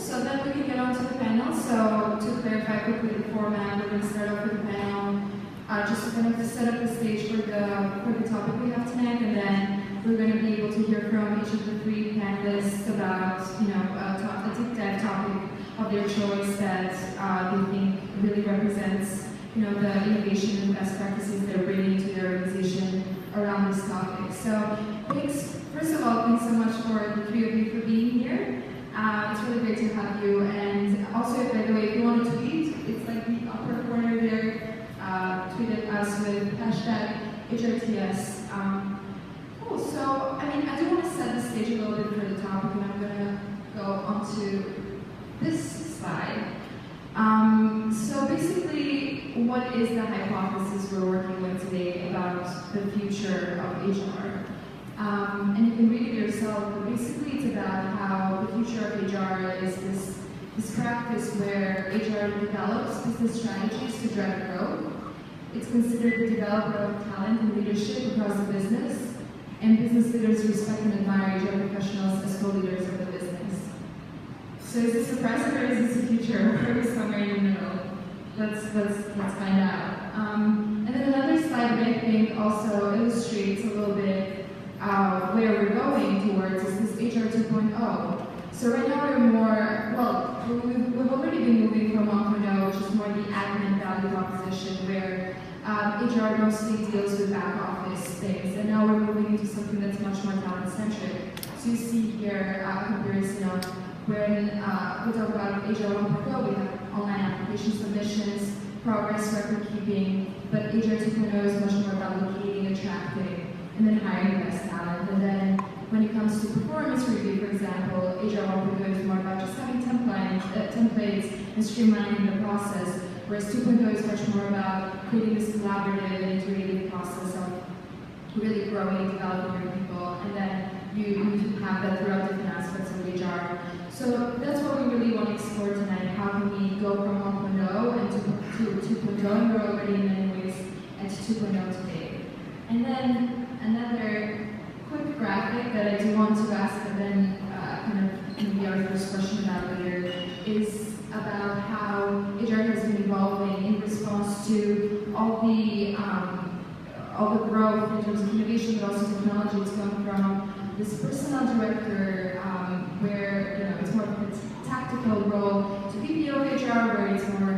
So then we can get on to the panel. So to clarify quickly the format, we're going to start off with the panel, just to kind of set up the stage for the topic we have tonight, and then we're going to be able to hear from each of the three panelists about, a deep dive topic of their choice that they think really represents, the innovation and best practices they're bringing to their organization around this topic. So first of all, thanks so much for the three of you for being here. It's really great to have you. And also, by the way, if you want to tweet, it's like the upper corner there. Tweet at us with hashtag HRTS. Cool. So, I do want to set the stage a little bit for the topic, and I'm going to go onto this slide. So basically, what is the hypothesis we're working with today about the future of HR? And you can read it yourself, but basically it's about how the future of HR is this practice where HR develops business strategies to drive growth. It's considered the developer of talent and leadership across the business, and business leaders respect and admire HR professionals as co-leaders of the business. So is this surprising or is this the future? Or are we somewhere in the middle? Let's find out. And then another slide that I think also illustrates a little bit where we're going towards is this HR 2.0. So right now we're more, we've already been moving from 1.0, which is more the admin value proposition, where HR mostly deals with back office things, and now we're moving into something that's much more talent-centric. So you see here a comparison of when we talk about HR 1.0, we have online application submissions, progress record keeping, but HR 2.0 is much more about locating, attracting, and then hiring the best talent. And then when it comes to performance review, for example, HR 1.0 is more about just having templates and streamlining the process, whereas 2.0 is much more about creating this collaborative and iterative process of really growing, developing your people, and then you have that throughout different aspects of HR. So that's what we really want to explore tonight. How can we go from 1.0 and to 2.0, and we're already in many ways at 2.0 today. And then another quick graphic that I do want to ask, and then maybe our first question about later, is about how HR has been evolving in response to all the growth in terms of innovation, but also technology. It's come from this personnel director, where it's more of a tactical role, to VP of HR, where it's more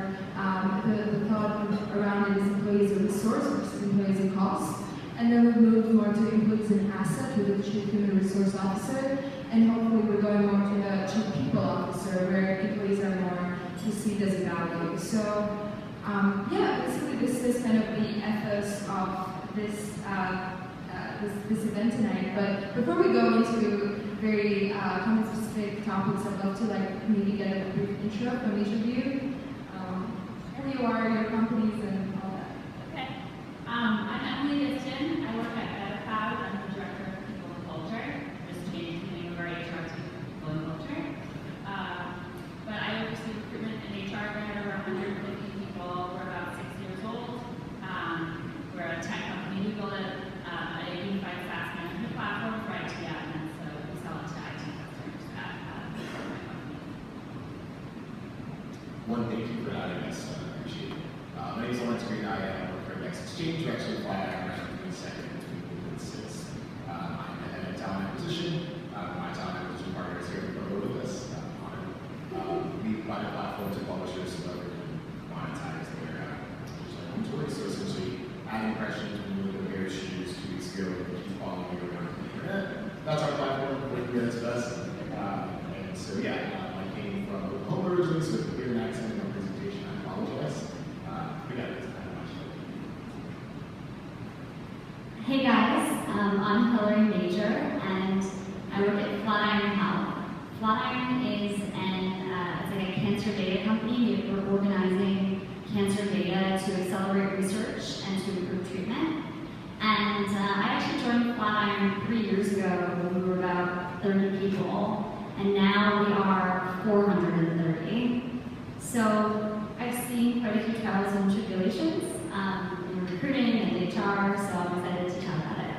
the thought around it is employees as a resource versus employees as a cost. And then we've moved more to employees as an asset with the Chief Human Resource Officer, and hopefully we're going more to the Chief People Officer, where employees are more received as a value. So, basically this is kind of the ethos of this this event tonight. But before we go into very content-specific topics, I'd love to maybe get a brief intro from each of you. Who you are, your companies, and all that. Okay. I'm Emily Giston. I work at BetaCloud. I'm the Director of People and Culture. Just changed the name of our HR to People and Culture. But I oversee recruitment and HR. We have over 150 people. We're about 6 years old. We're a tech company. We built a unified SaaS management platform for IT admins. So we sell it to IT customers at my company. One, thank you for having us. I appreciate it. My name is Lawrence Green. I work for Next Exchange. We actually fly around between second between Google and six. I'm the head of talent acquisition. My talent acquisition partner is here to go with us. We provide a platform to publishers so that we can monetize their inventory. So essentially, add impressions when you look at their shoes to skill and keep following you around the internet. That's our platform. We're here to us. And so, I came from Oklahoma originally, so if you hear an accent in my presentation, I apologize. Hey guys, I'm Hillary Major, and I work at Flatiron Health. Flatiron is it's like a cancer data company. We're organizing cancer data to accelerate research and to improve treatment. And I actually joined Flatiron 3 years ago when we were about 30 people, and now we are 430. So I've seen quite a few trials and tribulations in recruiting and HR, so I'm excited to chat about it.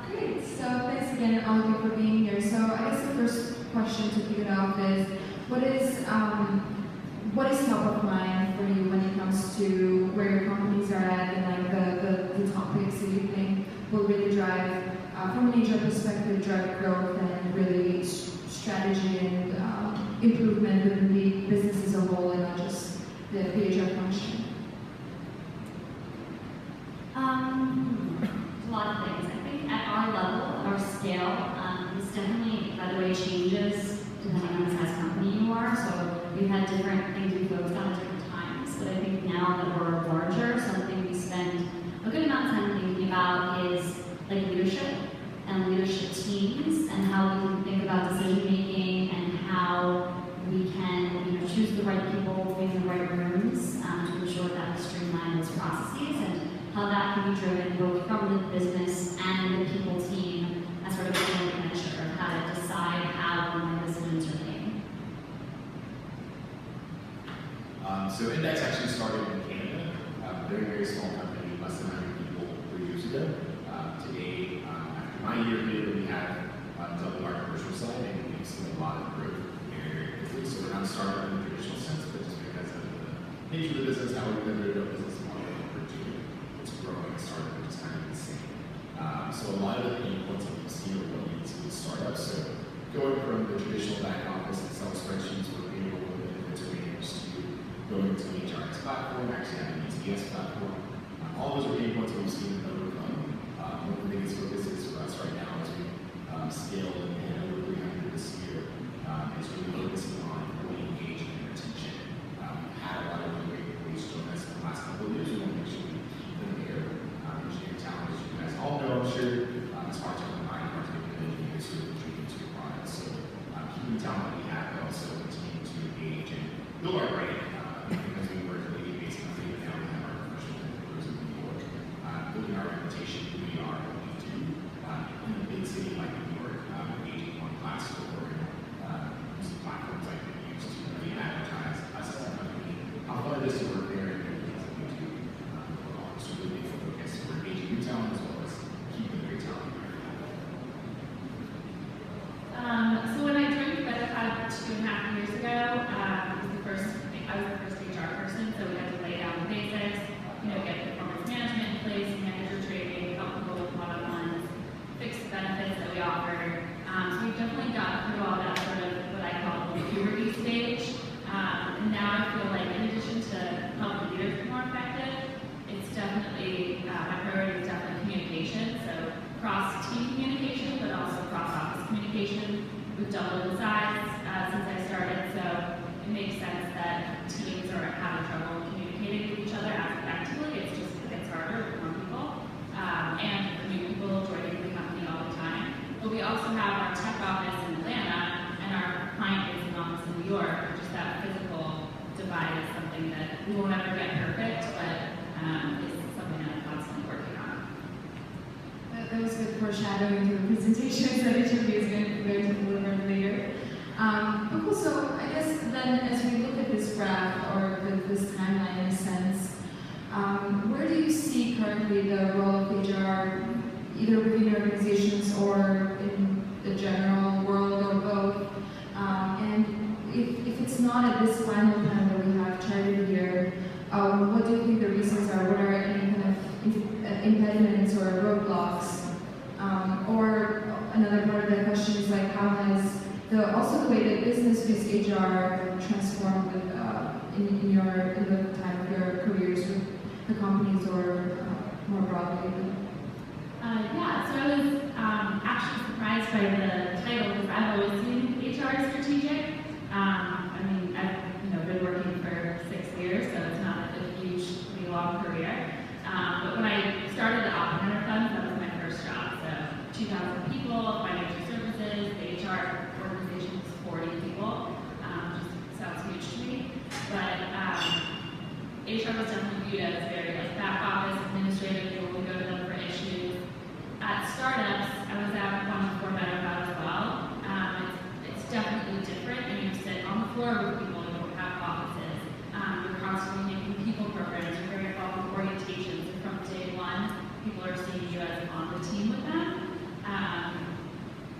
Great. So thanks again, all of you, for being question to kick it off is, what is top of mind for you when it comes to where your companies are at and like the topics that you think will really drive, from an HR perspective, drive growth and really strategy and improvement within the business as a whole and not just the HR function? A lot of things. I think at our level, at our scale, this definitely, by the way, changes depending on the size company you are. So we've had different things we focused on at different times. But I think now that we're larger, something we spend a good amount of time thinking about is like leadership and leadership teams and how we can think about decision making and how we can choose the right people in the right rooms to ensure that we streamline those processes and how that can be driven both from the business and the people team as sort of a joint venture of how to decide how and when decisions are made. So Index actually started in Canada, a very, very small company, less than 100 people 3 years ago. Today, after my year here, we have doubled our commercial side and we've seen a lot of growth very, very quickly. So we're not a startup in the traditional sense, but just because of the nature of the business, how we've pivoted our business model, and what we're doing, it's growing. Startup is kind of insane. So a lot of the pain points that we've seen are what leads to startups. So going from the traditional back office Excel spreadsheets where payroll and benefits are managed to going to an HRS platform, actually having an ETS platform. All those are pain points that we've seen and overcome. One of the biggest focuses for us right now as we scale and over 300 this year is really focusing on employee engagement and retention. Had a lot of really great employees join us in the last couple of years. We want to make sure we keep them here. Engineering talent, as you guys all know, I'm sure, it's hard to combine hard to get engineers who are contributing to your products. So keeping the talent that we have, but also continue to engage and build our brand. Because we were a Canadian-based company, but now we have our commercial headquarters in New York. Building our reputation, who we are, what we do, in a big city like New York, engaging on Glassdoor, using platforms like we use to really advertise us as a company. How fun it is to work there and the things that we do. So really big focus. We're engaging new talent as well as keeping the great talent here. So when I joined Bettercloud 2.5 years ago, I was the first HR person, so we had to lay down the basics, get performance management in place, manager training, help people with one-on-ones, fix the benefits that we offered. So we've definitely got through all that sort of what I call the puberty stage. And now I feel like in addition to helping leaders be more effective, it's definitely, my priority is definitely communication. So cross-team communication, but also cross-office communication. We've doubled in size since I started, so it makes sense that teams are having trouble communicating with each other as effectively. It gets harder with more people. And for new people joining the company all the time. But we also have our tech office in Atlanta and our client-facing office in New York, which is that physical divide is something that we won't ever get perfect, but is something that I'm constantly working on. That was good foreshadowing to the presentations that each of you is going to deliver later. But cool, so I guess then as we look at this graph or this timeline in a sense, where do you see currently the role of HR, either within organizations or in the general world or both? And if it's not at this final plan that we have charted here, what do you think the reasons are? What are any kind of impediments or roadblocks? Or another part of that question is like, how has also the way that business-based HR transformed with, in the time of your careers with the companies or more broadly? Yeah, so I was actually surprised by the title because I've always seen HR strategic. I've been working for 6 years, so it's not a hugely long career. But when I started the Oppenheimer Fund, that was my first job. So 2,000 people, financial services, the HR organization was 40 people. Just sounds huge to me. But HR was definitely viewed as very back office, administrative, people would go to them for issues. At startups, I was at one before Bettercloud as well. It's definitely different, and you sit on the floor with people who don't have offices. You're constantly making people programs, you're very involved with orientations, and from day one, people are seeing you as on the team with them.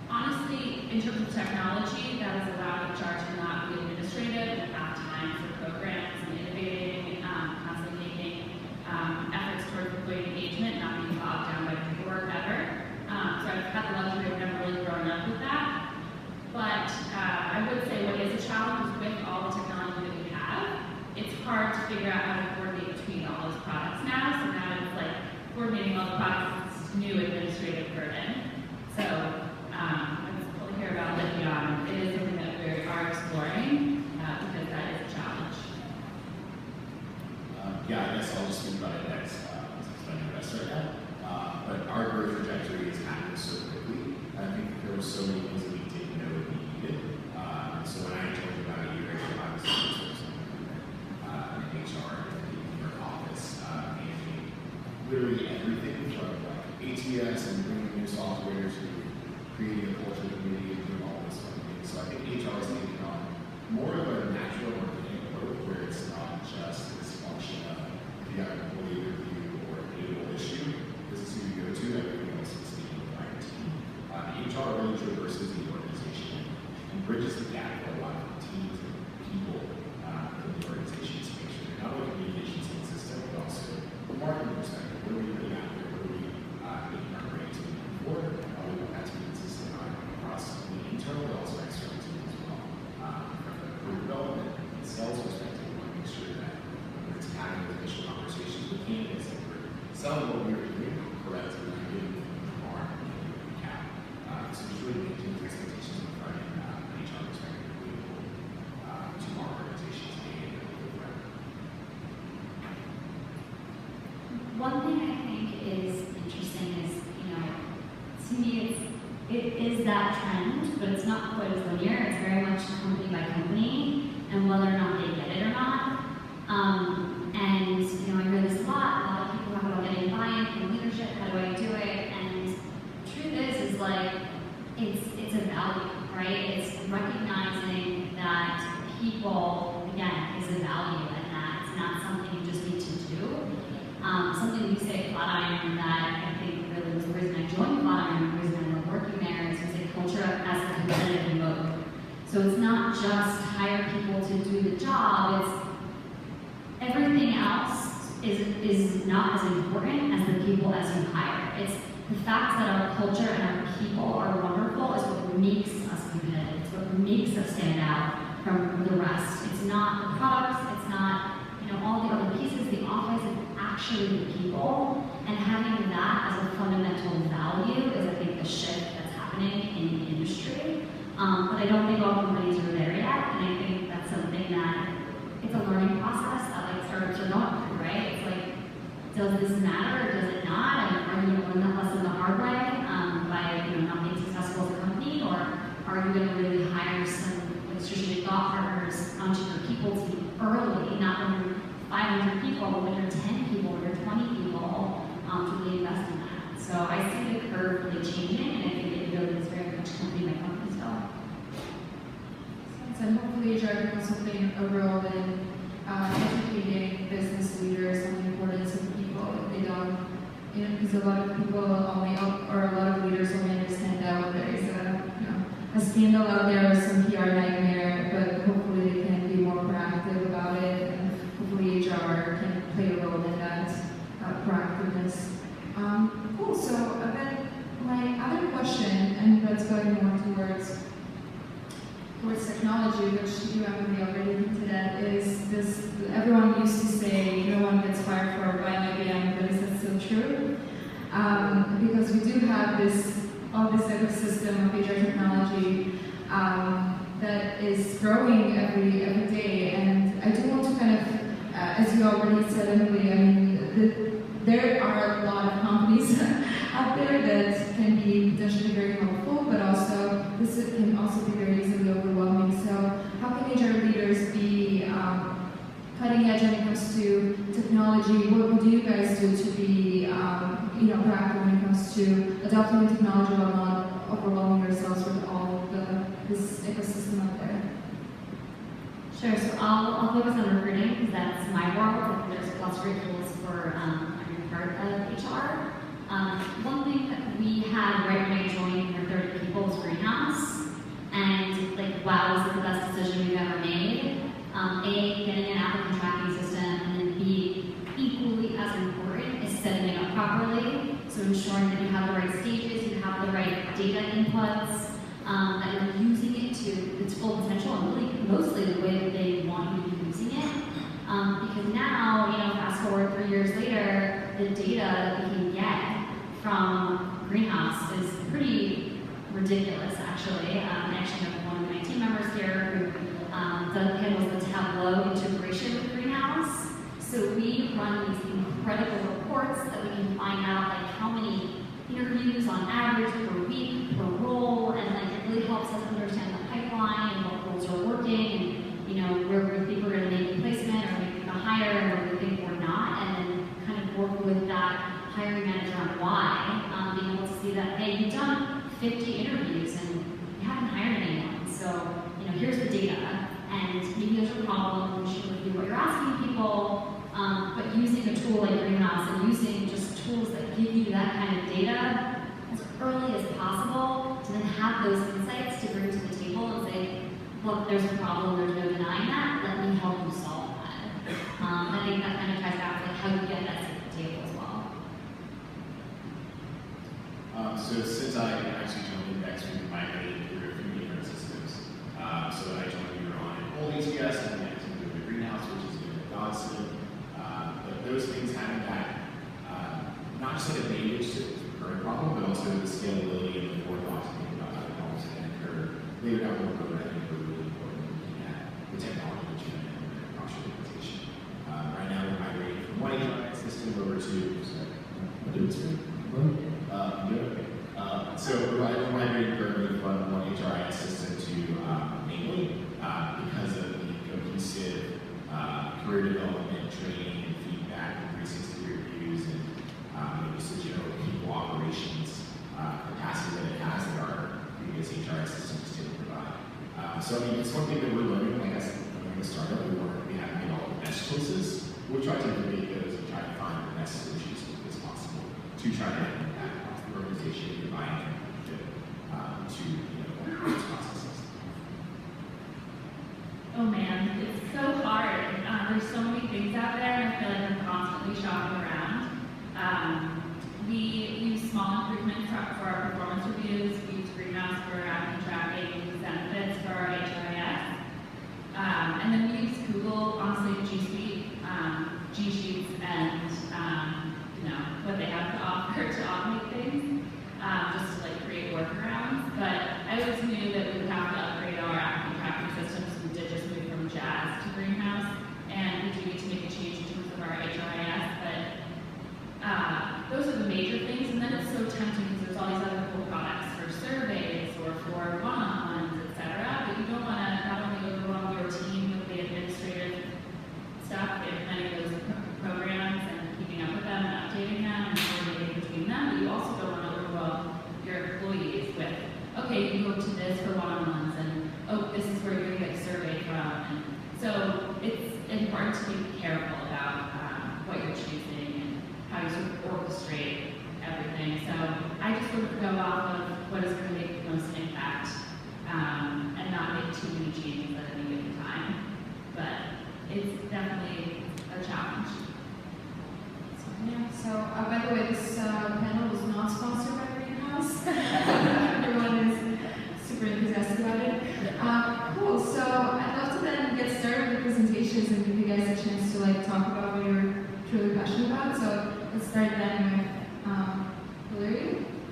Honestly, in terms of technology, that figure out how to coordinate between all those products now. So now it's like coordinating all the products is new administrative burden. So we'll hear about Lifion. It is something that we are exploring because that is a challenge. Yeah, I guess I'll just think about it next, since I'm investor right now. But our growth trajectory is happening so quickly. I think there were so many things that we didn't know we needed. So when I joined about a year ago, I was in HR, in our office, managing literally everything from like ATS and bringing new software to creating a culture community and doing all this kind of things. So I think HR is taking on more of a natural organic growth where it's not just this function of if you have an employee review or a payroll issue, this is who you go to, everything else is taken by your team. HR really traverses the organization and bridges the gap for a lot of teams and people in the organization to make sure not only communications consistent, but also from a marketing perspective, what are we putting out there, what are we making our grades moving forward, how we want that to be consistent across the internal but also external teams as well. From a career development and sales perspective, we want to make sure that when it's having initial conversations with candidates that we're selling what we're doing, correct, we're not giving them harm and giving them cap. So just really maintaining expectations in front end HR perspective really important to our organization to be able to do that. One thing I think is interesting is, to me, it is that trend, but it's not quite as linear. It's very much company by company and whether or not they get it or not. And I hear this a lot of people talk about getting buy-in from leadership. How do I do it? And the truth is like it's a value, right? It's recognizing that people, again, is a value, and that it's not something you just need to do. Something we say at Flatiron that I think really was the reason I joined Flatiron, the reason I love working there, is we say culture as a competitive mode. So it's not just hire people to do the job, it's everything else is not as important as the people as you hire. It's the fact that our culture and our people are wonderful is what makes us competitive. It's what makes us stand out from the rest. It's not the products, it's not all the other pieces, the office, it's actually the people. And having that as a fundamental value is, I think, the shift that's happening in the industry. But I don't think all companies are there yet, and I think that's something that it's a learning process that startups are going through, right? It's like, does this matter or does it not? And are you going to learn that lesson the hard way by not being successful as a company, or are you going to really hire some strategic thought partners onto your people team early, not when you're 500 people, but when you're 10 people, when you're 20 people, to really invest in that. So I see the curve really changing, and I think it really is very much company by company still. And hopefully HR can also play a role in educating business leaders on the importance of people. If they don't, because a lot of people or a lot of leaders only understand that when there is a scandal out there or some PR nightmare, but hopefully they can be more proactive about it, and hopefully HR can play a role in that proactiveness. Cool, so then my other question, and that's going more towards technology, which you haven't already hinted at, is this, everyone used to say no one gets fired for buying IBM, but is that still true? Because we do have all this ecosystem of HR technology that is growing every day, and I do want to kind of, as you already said, Emily, I mean, there are a lot of companies out there that can be potentially very helpful, but also this can also be very easily overwhelming. So how can HR leaders be cutting edge when it comes to technology? What do you guys do to be proactive when it comes to adopting the technology while not overwhelming yourselves with all of this ecosystem out there? Sure, so I'll focus on recruiting because that's my world. There's lots of great tools for every part of HR. One thing that we had right when I joined for 30 people was Greenhouse, and wow, was it the best decision we've ever made? A, getting an applicant tracking system, and then B, equally as important is setting it up properly, so ensuring that you have the right stages, you have the right data inputs, that you're using it to its full potential, and really mostly the way that they want you to be using it. Because now, fast forward 3 years later, the data that we can get from Greenhouse is pretty ridiculous, actually. I actually have one of my team members here who handles the Tableau integration with Greenhouse. So we run these incredible reports that we can find out like how many interviews on average per week, per role, and like it really helps us understand the pipeline and what roles are working, and where we think we're going to make a placement or make a hire, and where we think we're not, and then kind of work with that hiring manager on why, being able to see that, hey, you've done 50 interviews and you haven't hired anyone, so here's the data, and maybe there's a problem, we should review what you're asking people, but using a tool like Greenhouse and using just tools that give you that kind of data as early as possible to then have those insights to bring to the table and say, look, there's a problem, there's no denying that, let me help you solve that. I think that kind of ties back to like how you get that to the table as well. So since I actually joined Index, we migrated through a few different systems. So when I joined, we were on an old ATS, and then to move to Greenhouse, which is been a godsend. But those things having that, not just like a native to the current problem, but also the scalability and the forethought to think about how the problems can occur. Later down the road, I think we're really important in looking at the technology that you can implement across your organization. Right now, we're migrating from one HRIS system over to, so we're migrating currently from one HRIS system to Mainly because of the cohesive career development, training, and feedback, and 360 reviews, and just the general people operations capacity that it has that our previous HRIS systems didn't provide. So I mean, it's one thing that we're learning. Like I said, when we started, we haven't made all the best choices. We'll try to debate those and try to find the best solutions as quickly as possible to try to have impact across the organization, provide to those processes. Oh man, it's so hard. There's so many things out there, and I feel like I'm constantly shopping around. We use small improvements for our performance reviews. We use Greenhouse for applicant tracking. We use Benefits for our HRIS. And then we use Google, honestly, G Suite, G Sheets, and what they have to offer to automate things, just to like create workarounds. But I always knew that we would have to upgrade our applicant tracking systems. We did just move from Jazz to Greenhouse, and we do need to make a change in terms of our HRIS. But those are the major things, and then it's so tempting because there's all these other cool products for surveys or for one-on-ones, etc. But you don't want to not only overwhelm your team with the administrative stuff, implementing those programs and keeping up with them and updating them and coordinating between them, but you also don't want to overwhelm your employees with, okay, you can go to this for one-on-ones, and oh, this is where you're going to get a survey from. And so it's important to be careful about what you're choosing and how you sort of orchestrate everything. So I just sort of go off of what is going to make the most impact and not make too many changes at any given time. But it's definitely a challenge. Yeah, so by the way, this panel was not sponsored by Greenhouse. Everyone is super enthusiastic about it. Cool, so I'd love to then get started with the presentations and give you guys a chance to talk about what you're truly passionate about. So let's start then with Hillary.